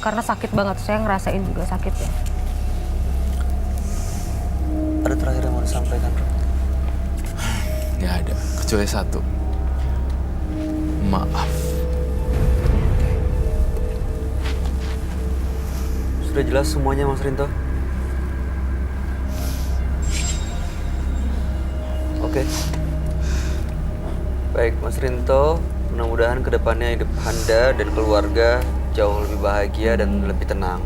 karena sakit banget. Saya ngerasain juga sakit ya. Ada terakhir yang mau disampaikan, Rom? Nggak ada, kecuali satu. Maaf. Sudah jelas semuanya, Mas Rinto? Oke. Baik, Mas Rinto, mudah-mudahan kedepannya hidup Anda dan keluarga jauh lebih bahagia dan lebih tenang.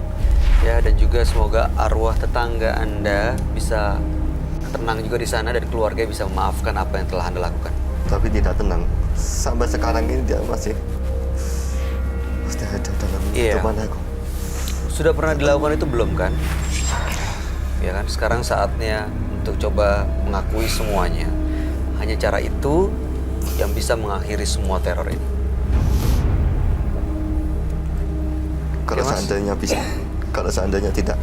Ya, dan juga semoga arwah tetangga Anda bisa tenang juga di sana dan keluarga bisa memaafkan apa yang telah Anda lakukan. Tapi tidak tenang. Sampai sekarang ini dia masih ada dalam hidupan aku. Sudah pernah dilakukan itu belum kan? Ya kan, sekarang saatnya untuk coba mengakui semuanya. Hanya cara itu yang bisa mengakhiri semua teror ini. Kalau Mas? seandainya bisa, kalau seandainya tidak.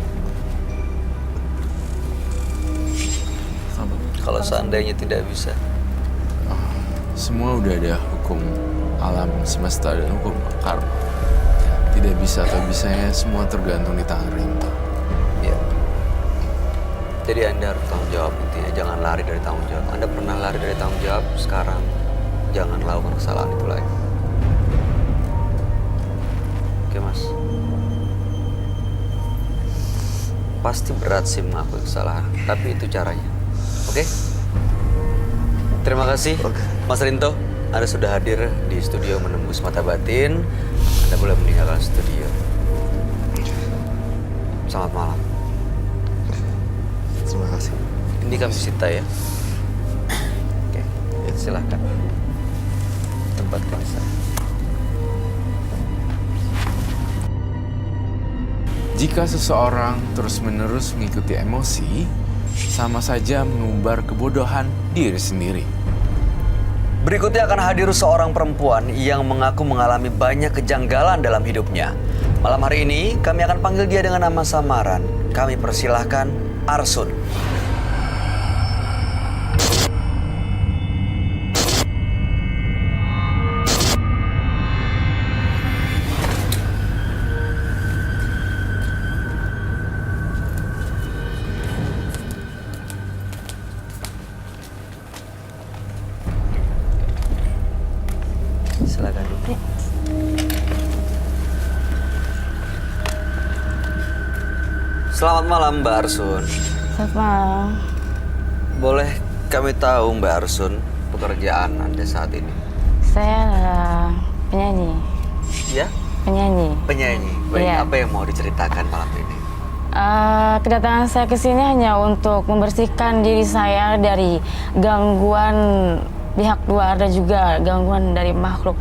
Kalau seandainya tidak bisa. Semua udah ada hukum alam semesta dan hukum karma. Tidak bisa atau bisanya semua tergantung di tangan Rinto. Ya. Jadi Anda harus tanggung jawab intinya. Jangan lari dari tanggung jawab. Anda pernah lari dari tanggung jawab, sekarang jangan lakukan kesalahan itu lagi. Oke, Mas. Pasti berat sih mengakui kesalahan, tapi itu caranya. Oke? Terima kasih, Mas Rinto. Anda sudah hadir di studio Menembus Mata Batin. Anda boleh meninggalkan studio. Selamat malam. Terima kasih. Ini kami Sita ya. Oke, ya, silahkan. Tempat kami sana. Jika seseorang terus-menerus mengikuti emosi, sama saja mengumbar kebodohan diri sendiri. Berikutnya akan hadir seorang perempuan yang mengaku mengalami banyak kejanggalan dalam hidupnya. Malam hari ini kami akan panggil dia dengan nama samaran. Kami persilahkan Arsun. Silakan duduk. Selamat malam Mbak Arsun. Selamat malam. Boleh kami tahu Mbak Arsun pekerjaan Anda saat ini? Saya adalah penyanyi. Ya? Penyanyi. Penyanyi. Baik, Iya. apa yang mau diceritakan malam ini? Kedatangan saya ke sini hanya untuk membersihkan diri saya dari gangguan pihak luar dan juga gangguan dari makhluk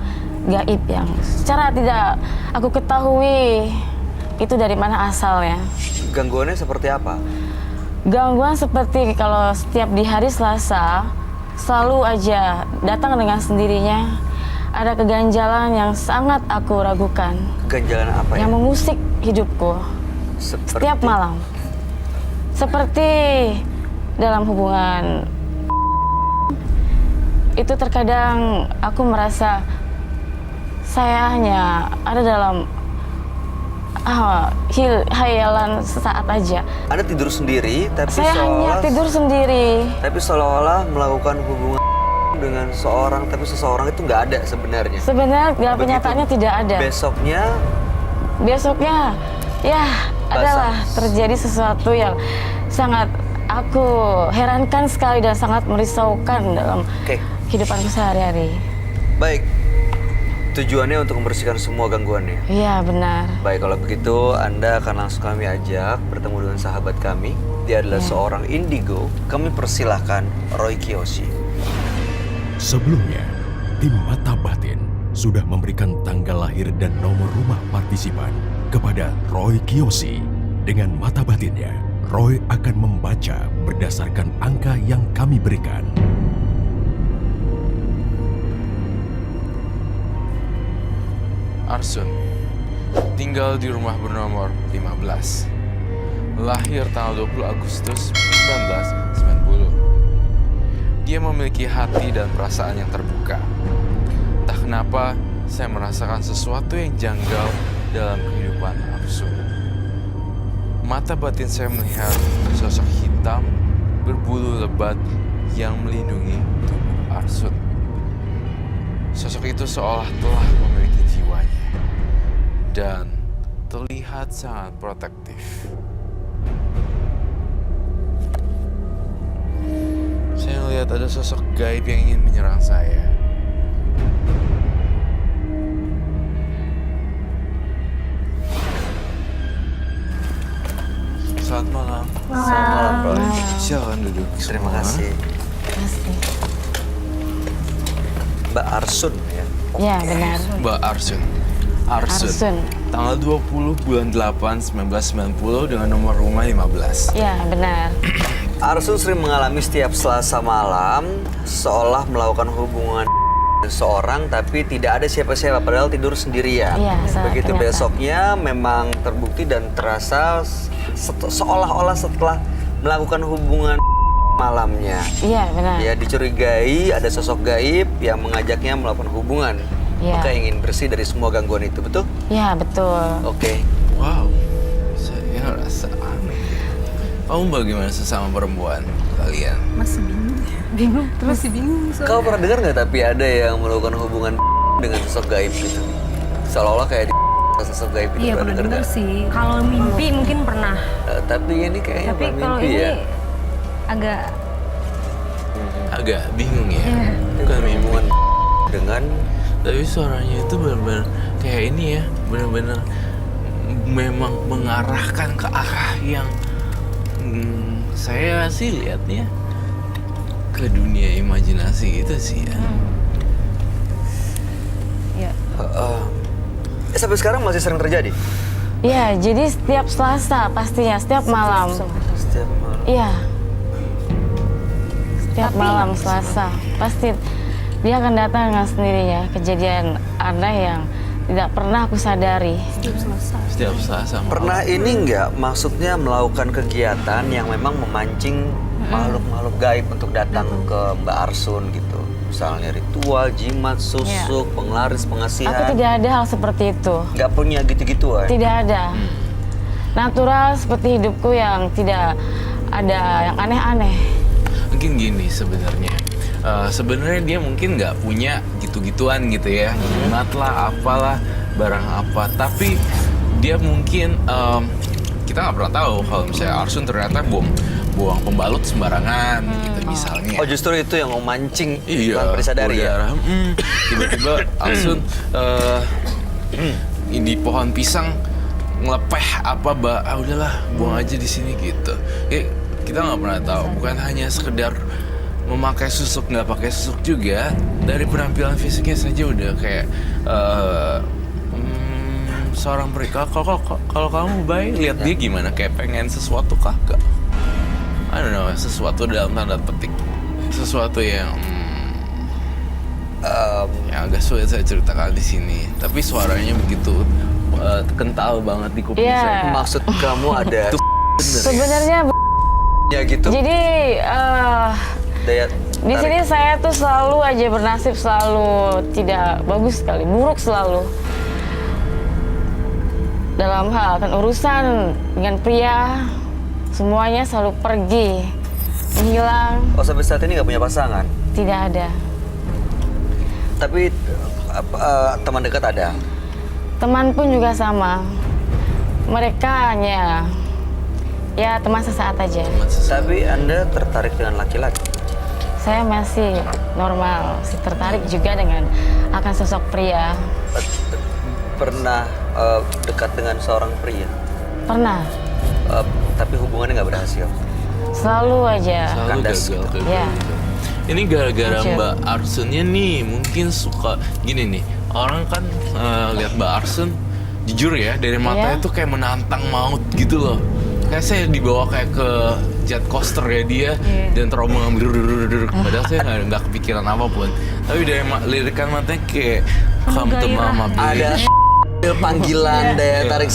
gaib yang secara tidak aku ketahui itu dari mana asalnya. Gangguannya seperti apa? Gangguan seperti kalau setiap di hari Selasa selalu aja datang dengan sendirinya ada keganjalan yang sangat aku ragukan. Keganjalan apa ya? Yang mengusik hidupku setiap malam. Seperti dalam hubungan itu terkadang aku merasa saya hanya ada dalam hayalan sesaat aja. Anda tidur sendiri, tapi Saya hanya tidur sendiri. Tapi seolah-olah melakukan hubungan dengan seorang, tapi seseorang itu nggak ada sebenarnya. Sebenarnya dalam Begitu kenyataannya tidak ada. Besoknya ya adalah terjadi sesuatu yang sangat aku herankan sekali dan sangat merisaukan dalam kehidupanku sehari-hari. Baik. Tujuannya untuk membersihkan semua gangguannya. Iya, benar. Baik, kalau begitu Anda akan langsung kami ajak bertemu dengan sahabat kami. Dia adalah seorang indigo. Kami persilahkan Roy Kiyoshi. Sebelumnya, tim Mata Batin sudah memberikan tanggal lahir dan nomor rumah partisipan kepada Roy Kiyoshi. Dengan mata batinnya, Roy akan membaca berdasarkan angka yang kami berikan. Arsun tinggal di rumah bernomor 15. Lahir tanggal 20 Agustus 1990. Dia memiliki hati dan perasaan yang terbuka. Entah kenapa saya merasakan sesuatu yang janggal dalam kehidupan Arsun. Arsun. Mata batin saya melihat sosok hitam berbulu lebat yang melindungi tubuh Arsun. Sosok itu seolah telah memiliki jiwanya dan terlihat sangat protektif. Saya melihat ada sosok gaib yang ingin menyerang saya. Selamat malam. Selamat malam, Roy. Silakan duduk. Terima semua. kasih. Kasih. Mbak Arsun ya. Ya, benar. Mbak Arsun. Arsun. Tanggal 20 bulan 8 1990 dengan nomor rumah 15. Ya, benar. Arsun sering mengalami setiap Selasa malam seolah melakukan hubungan seseorang tapi tidak ada siapa-siapa padahal tidur sendirian. Iya, Begitu ternyata. besoknya memang terbukti dan terasa seolah-olah setelah melakukan hubungan malamnya. Iya, benar. Ya dicurigai ada sosok gaib yang mengajaknya melakukan hubungan. Iya. Maka ingin bersih dari semua gangguan itu, betul? Ya, betul. Oke. Wow, saya rasa aneh. Kamu bagaimana sesama perempuan kalian? Masih bingung. Bingung terus. Masih bingung. Kau pernah dengar nggak tapi ada yang melakukan hubungan dengan sosok gaib gitu? Seolah-olah kayak di sosok gaib itu Iya pernah dengar nggak? sih. Kalau mimpi mungkin pernah. Tapi ini kayaknya Tapi bukan kalau mimpi ini ya. Agak bingung ya. Iya. Bukan mimpi. Hubungan dengan Tapi suaranya itu benar-benar kayak ini ya, benar-benar memang mengarahkan ke arah yang saya sih lihatnya ke dunia imajinasi gitu sih ya. ya. sampai sekarang masih sering terjadi. Iya, jadi setiap Selasa pastinya, setiap malam. Setiap malam. Iya. Setiap malam Selasa pasti dia akan datang dengan sendirinya, kejadian aneh yang tidak pernah aku sadari. Setiap Selasa malam. Pernah ini nggak maksudnya melakukan kegiatan yang memang memancing makhluk-makhluk gaib untuk datang ke Mbak Arsun gitu? Misalnya ritual, jimat, susuk, penglaris, Aku pengasihan. tidak ada hal seperti itu. Nggak punya gitu-gituan. Tidak ada. Natural seperti hidupku yang tidak ada yang aneh-aneh. Mungkin gini sebenarnya. Sebenarnya dia mungkin nggak punya gitu-gituan gitu ya, jimat lah, apalah, barang apa. Tapi dia mungkin kita nggak pernah tahu kalau misalnya Arsun ternyata buang pembalut sembarangan gitu misalnya. Oh justru itu yang memancing Iya, tanpa disadari ya? udara. Tiba-tiba Arsun di pohon pisang ngelepeh apa, udahlah buang aja di sini gitu. Kita nggak pernah tahu. Bukan hanya sekedar memakai susuk, nggak pakai susuk juga. Dari penampilan fisiknya saja udah kayak seorang pria. Kalau kamu baik, lihat dia gimana? Kayak pengen sesuatu kagak? I don't know, sesuatu dalam tanda petik. Sesuatu yang yang agak sulit saya ceritakan di sini. Tapi suaranya begitu kental banget di kuping Iya. saya. Maksud kamu ada Sebenarnya ya gitu? jadi Daya di sini saya tuh selalu aja bernasib selalu tidak bagus sekali, buruk selalu. Dalam hal dan urusan dengan pria, semuanya selalu pergi, menghilang, Oh sampai saat ini nggak punya pasangan? tidak ada. Tapi teman dekat ada? Teman pun juga sama. Mereka hanya ya teman sesaat aja. Tapi Anda tertarik dengan laki-laki? Saya masih normal, masih tertarik juga dengan akan sosok pria. Pernah dekat dengan seorang pria? Pernah, Tapi hubungannya nggak berhasil? selalu aja. Selalu Kandas gagal gitu. kayak Ya. begitu. Ini gara-gara Hancur. Mbak Arsunnya nih mungkin suka gini nih. Orang kan lihat Mbak Arsun, jujur ya dari matanya Iya. tuh kayak menantang maut gitu loh. Kayak saya dibawa kayak ke jet coaster ya dia dan terombang padahal saya nggak kepikiran apapun. Tapi dari lirikan matanya kayak come to mama baby. Ada panggilan daya tarik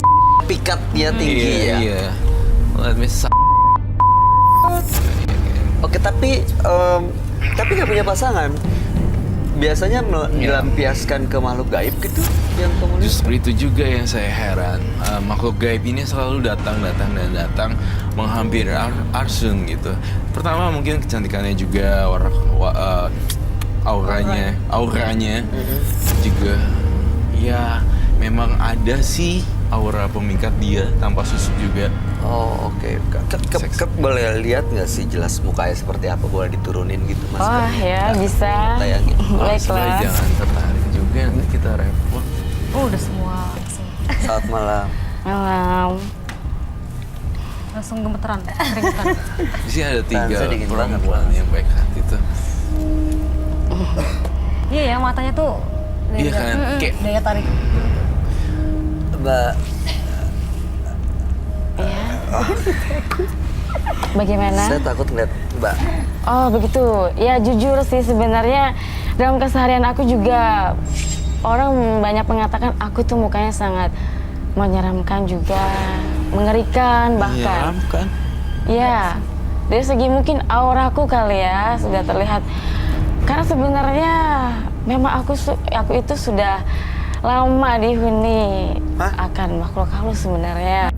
pikatnya tinggi ya? Iya. Let me Oke, tapi nggak punya pasangan. biasanya dilampiaskan ke makhluk gaib gitu yang kamu lihat? Justru itu juga yang saya heran. Makhluk gaib ini selalu datang menghampiri Arsun gitu. Pertama mungkin kecantikannya juga, auranya juga. Ya memang ada sih aura pemikat dia tanpa susuk juga. Oh oke. Boleh lihat nggak sih jelas mukanya seperti apa? Boleh diturunin gitu mas? Oh ya, bisa. Tayangin. Baiklah. Jangan tertarik juga, nanti kita repot. Oh udah semua Selamat malam. Malam. langsung gemeteran, keringetan. Di sini ada 3 Saya dingin banget, perempuan Mas. yang baik hati tuh. Iya ya, matanya tuh Iya kan, kayak daya tarik. Mbak, Iya. Bagaimana? saya takut ngeliat Mbak. Oh begitu. Ya jujur sih sebenarnya dalam keseharian aku juga orang banyak mengatakan aku tuh mukanya sangat menyeramkan juga, mengerikan bahkan. menyeramkan. Ya, dari segi mungkin auraku kali ya sudah terlihat. Karena sebenarnya memang aku itu sudah lama dihuni akan makhluk halus sebenarnya.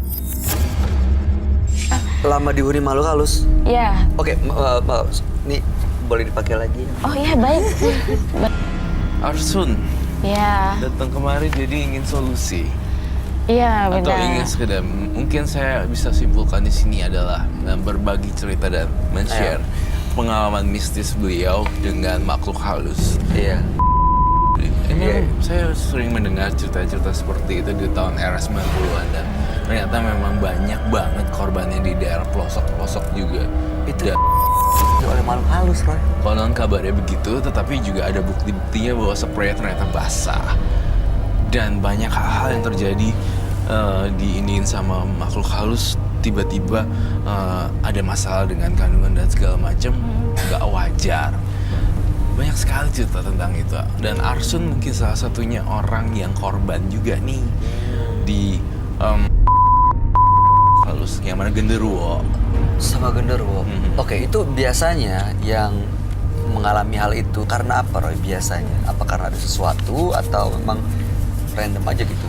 Lama dihuni makhluk halus. Ya. Oke, ini boleh dipakai lagi. Oh iya baik. Arsun Ya, datang kemari jadi ingin solusi. iya Atau benar. ingin sekedar, mungkin saya bisa simpulkan di sini adalah berbagi cerita dan men-share pengalaman mistis beliau dengan makhluk halus. Iya. Emang saya sering mendengar cerita-cerita seperti itu di tahun era 90-an dan ternyata memang banyak banget korbannya di daerah pelosok-pelosok juga. Itu oleh makhluk halus, Roy. Konon kabarnya begitu, tetapi juga ada bukti-buktinya bahwa spraynya ternyata basah. Dan banyak hal-hal yang terjadi diiniin sama makhluk halus, tiba-tiba ada masalah dengan kandungan dan segala macam, nggak wajar. Banyak sekali cerita tentang itu. Dan Arsun mungkin salah satunya orang yang korban juga nih di halus, yang mana genderuwo. Sama genderuwo. Oke, itu biasanya yang mengalami hal itu karena apa, Roy? Biasanya? Apa karena ada sesuatu atau memang random aja gitu?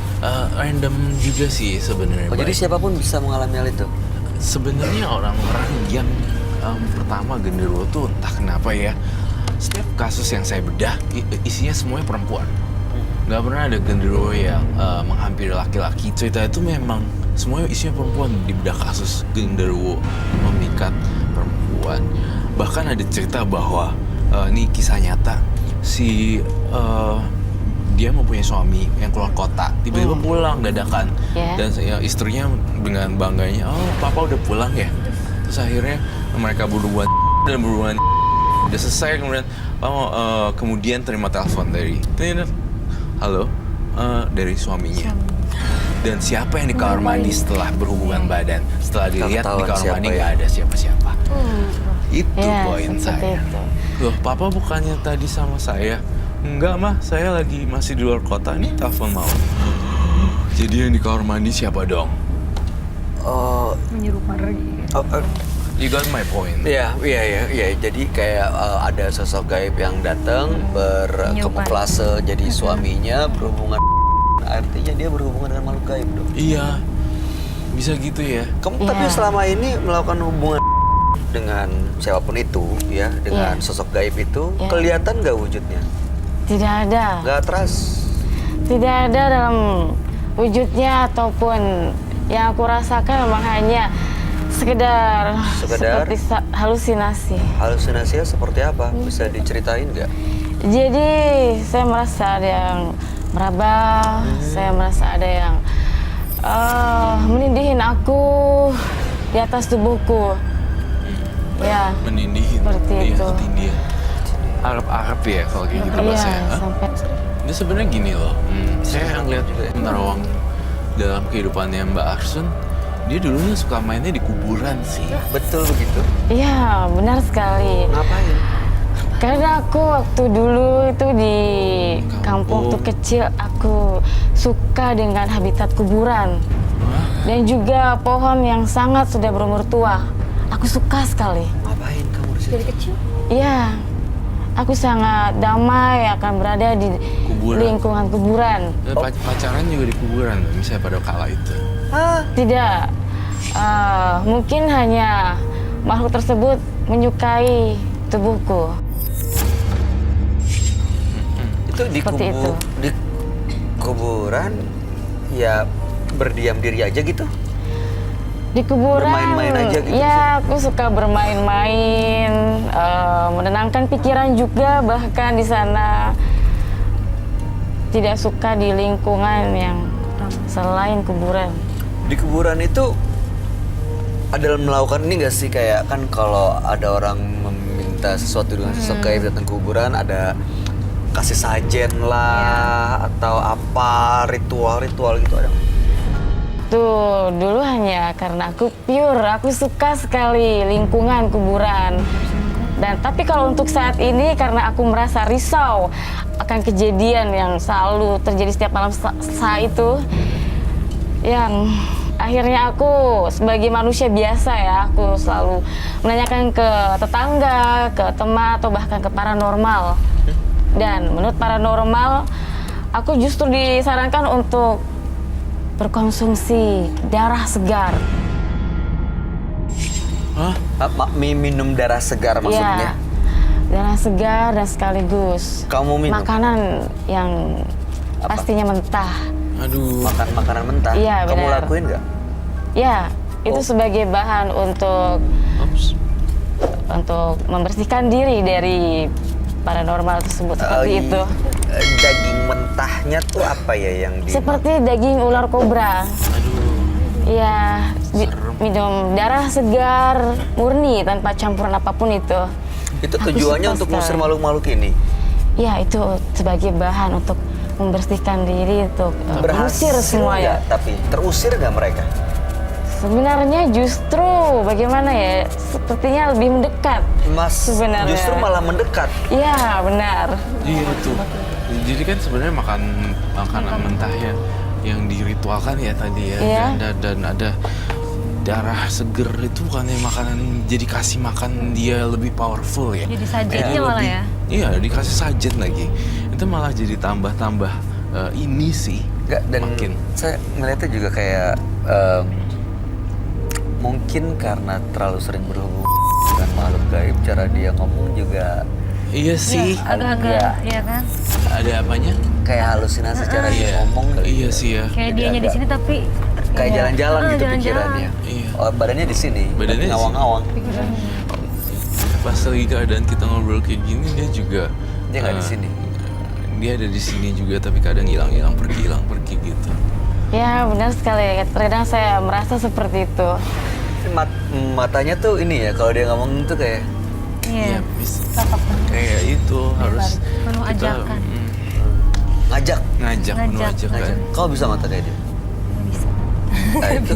Random juga sih sebenarnya. Oh, jadi siapapun bisa mengalami hal itu? Sebenarnya orang-orang yang pertama genderuwo tuh entah kenapa ya, setiap kasus yang saya bedah isinya semuanya perempuan. Nggak pernah ada genderuwo yang menghampiri laki-laki. Cerita itu memang semuanya isinya perempuan di bedah kasus genderuwo memikat perempuan. Bahkan ada cerita bahwa ini kisah nyata, si dia mempunyai suami yang keluar kota, tiba-tiba pulang dadakan. Dan istrinya dengan bangganya, oh papa udah pulang ya. Terus akhirnya mereka berhubungan dan berhubungan udah selesai, kemudian terima telepon dari halo, dari suaminya. Dan siapa yang di kamar mandi setelah berhubungan badan? Setelah dilihat di kamar mandi nggak ada siapa-siapa. Itu poin saya. Loh, papa bukannya tadi sama saya? Enggak mah, saya masih di luar kota nih, telepon mau. Jadi yang di kamar mandi siapa dong? Menyerupai You got my point. Iya. Jadi kayak ada sosok gaib yang datang berkamuflase jadi suaminya, berhubungan. Artinya dia berhubungan dengan makhluk gaib dong. Iya, bisa gitu ya. Kamu tapi selama ini melakukan hubungan dengan siapapun itu, ya, dengan sosok gaib itu, kelihatan nggak wujudnya? Tidak ada. Nggak teras? Tidak ada dalam wujudnya ataupun yang aku rasakan memang hanya sekedar seperti halusinasi. Halusinasinya seperti apa? Bisa diceritain nggak? Jadi saya merasa ada yang meraba, saya merasa ada yang menindihin aku di atas tubuhku. Ya. Menindihin. Seperti itu. Tindihan. Arab-Arab ya kalau kayak gitu bahasanya. Sampai. Ini sebenarnya gini loh, saya ngeliat Narawang dalam kehidupannya Mbak Arsun, dia dulunya suka mainnya di kuburan sih. Betul begitu? Iya, benar sekali. Ngapain? Karena aku waktu dulu itu di kampung waktu kecil, aku suka dengan habitat kuburan. Dan juga pohon yang sangat sudah berumur tua. Aku suka sekali. Ngapain kamu di situ? dari kecil. Iya, aku sangat damai akan berada di Kuburan. lingkungan kuburan. Pacaran juga di kuburan, misalnya pada kala itu. Tidak, mungkin hanya makhluk tersebut menyukai tubuhku. Itu di Seperti itu. di kuburan ya berdiam diri aja gitu. Di kuburan, Bermain-main aja gitu ya aku suka bermain-main, menenangkan pikiran juga, bahkan di sana tidak suka di lingkungan yang selain kuburan. Di kuburan itu ada melakukan ini nggak sih, kayak kan kalau ada orang meminta sesuatu dengan sosok gaib datang ke kuburan, ada kasih sajen lah atau apa ritual-ritual gitu ada nggak? Tuh, dulu hanya karena aku pure, aku suka sekali lingkungan kuburan. Dan tapi kalau untuk saat ini karena aku merasa risau akan kejadian yang selalu terjadi setiap malam saat itu, yang akhirnya aku sebagai manusia biasa ya, aku selalu menanyakan ke tetangga, ke teman, atau bahkan ke paranormal. Dan menurut paranormal, aku justru disarankan untuk berkonsumsi darah segar. Hah? Minum darah segar maksudnya? Ya, darah segar dan sekaligus Kamu minum? makanan yang Apa? pastinya mentah. Aduh. Makan makanan mentah? Iya, Kamu benar. lakuin nggak? Ya, itu Oh. sebagai bahan untuk Ups. membersihkan diri dari paranormal tersebut seperti iya. itu. Daging mentahnya tuh apa ya yang di... Seperti daging ular kobra. Aduh. Ya, Serem. minum darah segar murni tanpa campuran apapun itu. Itu Aku tujuannya suka untuk ngusir sekali. makhluk-makhluk ini? Ya, itu sebagai bahan untuk membersihkan diri, untuk mengusir semua ya. nggak? Tapi terusir nggak mereka? Sebenarnya justru bagaimana ya, sepertinya lebih mendekat. Mas, Sebenarnya. justru malah mendekat. Iya, benar. Iya tuh. Jadi kan sebenarnya makanan mentahnya yang diritualkan ya tadi ya. Iya. Dan ada darah seger itu bukannya makanan, jadi kasih makan dia lebih powerful ya. Jadi sajennya Jadi malah lebih- ya. Iya, dikasih sajen lagi. Itu malah jadi tambah-tambah ini sih. Nggak, dan Makin. saya ngeliatnya juga kayak mungkin karena terlalu sering berhubungan dengan makhluk gaib, cara dia ngomong juga Iya sih. Agak-agak, ya kan? Ada apanya? kayak halusinasi cara dia Iya. ngomong. Iya sih ya. Kayak Jadi dianya di agak- sini tapi Kayak jalan-jalan gitu jalan-jalan. pikirannya. Iya. Oh, badannya di sini, Badannya di ngawang-ngawang. Pas lagi keadaan kita ngobrol kayak gini, dia juga Dia nggak di sini. Dia ada di sini juga, tapi kadang hilang pergi gitu. Ya, benar sekali. Terkadang saya merasa seperti itu. Matanya tuh ini ya, kalau dia ngomong tuh kayak Iya. Kayak itu harus Penuh kita ajakan. ngajak. ngajak penuh Ngajak. ajakan. Kau bisa mata kayak dia? Bisa. Nah, itu.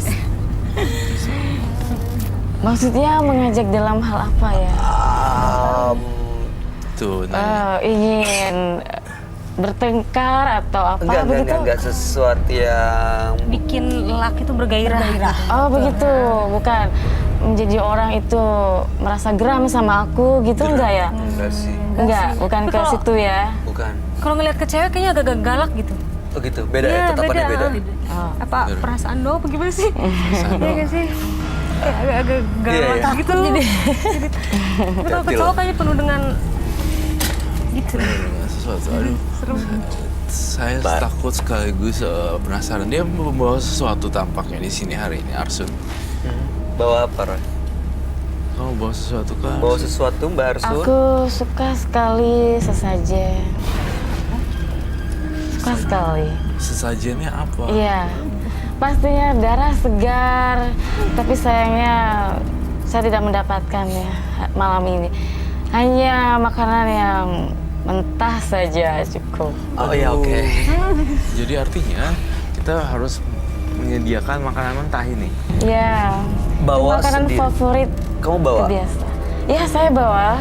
Maksudnya mengajak dalam hal apa ya? Tuh, nah, Ingin bertengkar atau apa begitu? enggak sesuatu yang Bikin lelaki itu bergairah. Oh begitu, bukan menjadi orang itu merasa geram sama aku gitu enggak ya? enggak sih. Enggak, bukan Tapi ke kalau- situ ya. Bukan. Kalau ngeliat ke cewek kayaknya agak galak gitu. Oh gitu, beda ya, Iya, tatapannya beda. Oh. Apa perasaan doang apa gimana sih? perasaan Iya doang. gak sih? Kayak agak galak Iya. gitu. Tapi kalau ke cowok kayaknya penuh dengan gitu. sesuatu. Aduh, Serem. saya takut sekaligus penasaran. Dia membawa sesuatu tampaknya di sini hari ini, Arsun. Bawa apa, Roy? Kamu bawa sesuatu kan? Bawa sesuatu, Mbak Arsun? Aku suka sekali sesajen. Suka sekali. Sesajennya apa? Iya, pastinya darah segar. Tapi sayangnya saya tidak mendapatkannya malam ini. Hanya makanan yang mentah saja cukup. Oh iya, oke. Jadi artinya kita harus menyediakan makanan mentah ini. Ya, Bawa itu makanan sendiri? favorit Kamu bawa? biasa. Ya, saya bawa.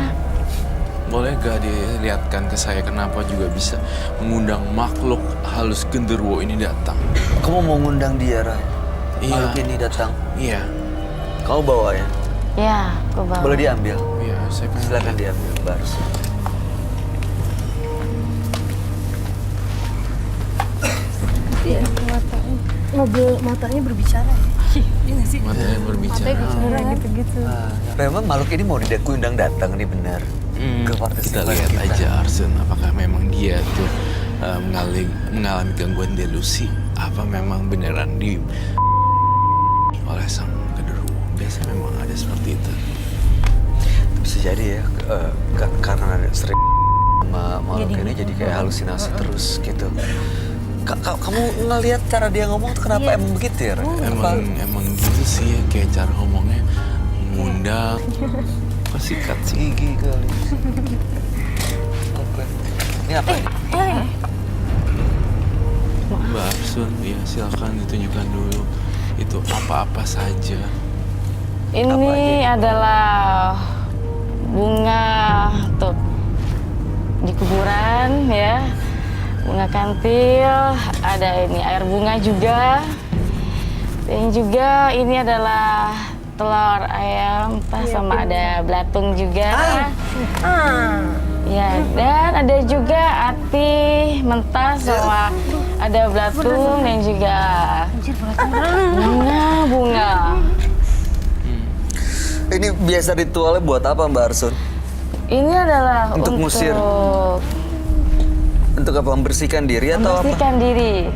Boleh gak dilihatkan ke saya kenapa juga bisa mengundang makhluk halus genderuwo ini datang? Kamu mau ngundang dia, Roy? Iya. Makhluk ini datang. Iya. Kamu bawa ya? Ya, aku bawa. Boleh diambil? Iya, saya pengen. Silakan diambil, Mbak Arsun. Iya, matanya. Mobil matanya berbicara. Iya nggak sih? Matanya berbicara. Gitu-gitu. Memang makhluk ini mau diundang datang nih benar ke Kita partisipan lihat aja Arsun, apakah memang dia tuh mengalami gangguan delusi, apa memang beneran oleh sang genderuwo. Biasanya memang ada seperti itu. Bisa jadi ya, karena sering sama makhluk ini jadi kayak halusinasi terus gitu. Kamu ngelihat cara dia ngomong tuh kenapa emang begitu ya? Emang gitu sih ya, kayak cara ngomongnya ngundang, sikat Gigi kali. Oke. Ini apa nih? Mbak Arsun, ya silakan ditunjukkan dulu itu apa-apa saja. Ini adalah bunga tuh di kuburan ya, bunga kantil, ada ini air bunga juga, dan juga ini adalah telur ayam, sama ada belatung juga. Ya, dan ada juga ati mentah sama ada belatung dan juga bunga. Ini biasa ritualnya buat apa Mbak Arsun? Ini adalah Untuk ngusir. Untuk apa? Membersihkan diri atau apa? membersihkan diri.